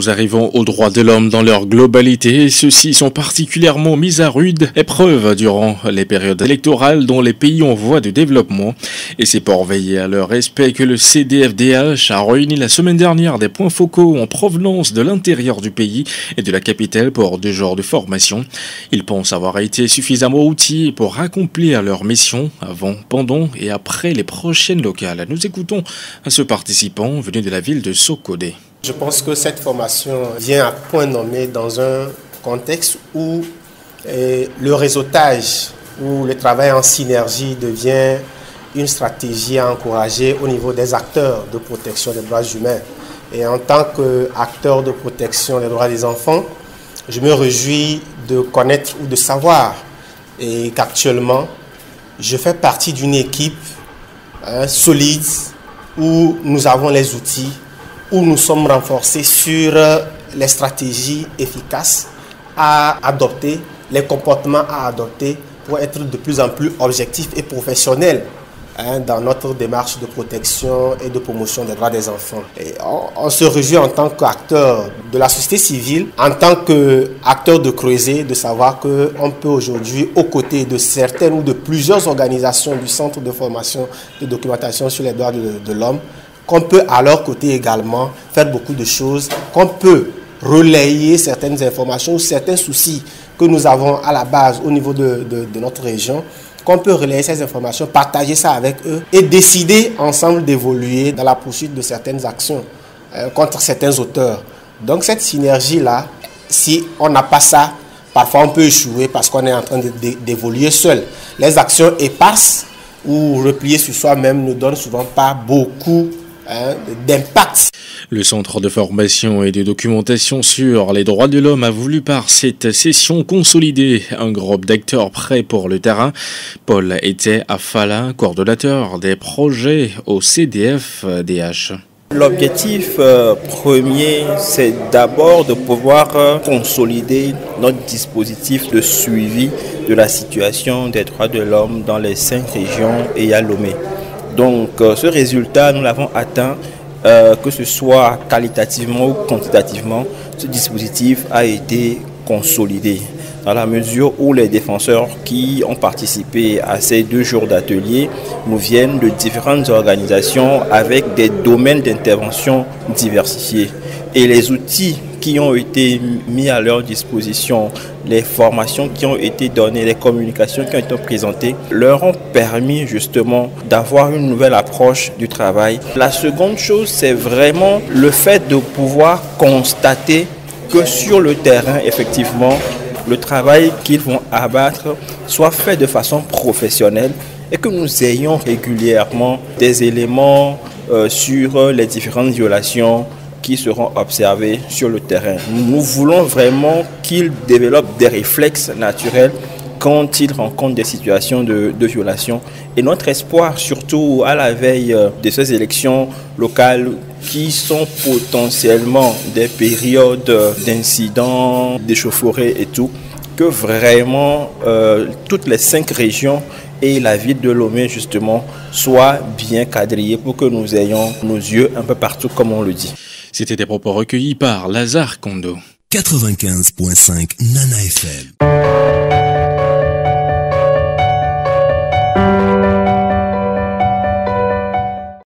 nous arrivons aux droits de l'homme dans leur globalité. Ceux-ci sont particulièrement mis à rude épreuve durant les périodes électorales dont les pays en voie de développement. Et c'est pour veiller à leur respect que le CDFDH a réuni la semaine dernière des points focaux en provenance de l'intérieur du pays et de la capitale pour 2 jours de formation. Ils pensent avoir été suffisamment outillés pour accomplir leur mission avant, pendant et après les prochaines locales. Nous écoutons ce participant venu de la ville de Sokodé. Je pense que cette formation vient à point nommé dans un contexte où le réseautage, où le travail en synergie devient une stratégie à encourager au niveau des acteurs de protection des droits humains. Et en tant qu'acteur de protection des droits des enfants, je me réjouis de connaître ou de savoir et qu'actuellement, je fais partie d'une équipe solide où nous avons les outils, où nous sommes renforcés sur les stratégies efficaces à adopter, les comportements à adopter pour être de plus en plus objectifs et professionnels dans notre démarche de protection et de promotion des droits des enfants. Et on se réjouit en tant qu'acteur de la société civile, en tant qu'acteur de creuset, de savoir qu'on peut aujourd'hui, aux côtés de certaines ou de plusieurs organisations du Centre de formation et de documentation sur les droits de l'homme, qu'on peut à leur côté également faire beaucoup de choses, qu'on peut relayer certaines informations ou certains soucis que nous avons à la base au niveau de notre région, qu'on peut relayer ces informations, partager ça avec eux et décider ensemble d'évoluer dans la poursuite de certaines actions contre certains auteurs. Donc cette synergie-là, si on n'a pas ça, parfois on peut échouer parce qu'on est en train d'évoluer seul. Les actions éparses ou repliées sur soi-même ne donnent souvent pas beaucoup d'impact. Le Centre de formation et de documentation sur les droits de l'homme a voulu par cette session consolider un groupe d'acteurs prêts pour le terrain. Paul était Afala, coordonnateur des projets au CDFDH. L'objectif premier, c'est d'abord de pouvoir consolider notre dispositif de suivi de la situation des droits de l'homme dans les 5 régions et à Lomé. Donc ce résultat, nous l'avons atteint, que ce soit qualitativement ou quantitativement, ce dispositif a été consolidé dans la mesure où les défenseurs qui ont participé à ces 2 jours d'atelier nous viennent de différentes organisations avec des domaines d'intervention diversifiés. Et les outils qui ont été mis à leur disposition, les formations qui ont été données, les communications qui ont été présentées, leur ont permis justement d'avoir une nouvelle approche du travail. La seconde chose, c'est vraiment le fait de pouvoir constater que sur le terrain, effectivement, le travail qu'ils vont abattre soit fait de façon professionnelle et que nous ayons régulièrement des éléments sur les différentes violations qui seront observés sur le terrain. Nous voulons vraiment qu'ils développent des réflexes naturels quand ils rencontrent des situations de violation. Et notre espoir, surtout à la veille de ces élections locales qui sont potentiellement des périodes d'incidents, d'échauffourées et tout, que vraiment toutes les 5 régions et la ville de Lomé justement soient bien quadrillées pour que nous ayons nos yeux un peu partout comme on le dit. C'était des propos recueillis par Lazare Kondo. 95.5 Nana FM.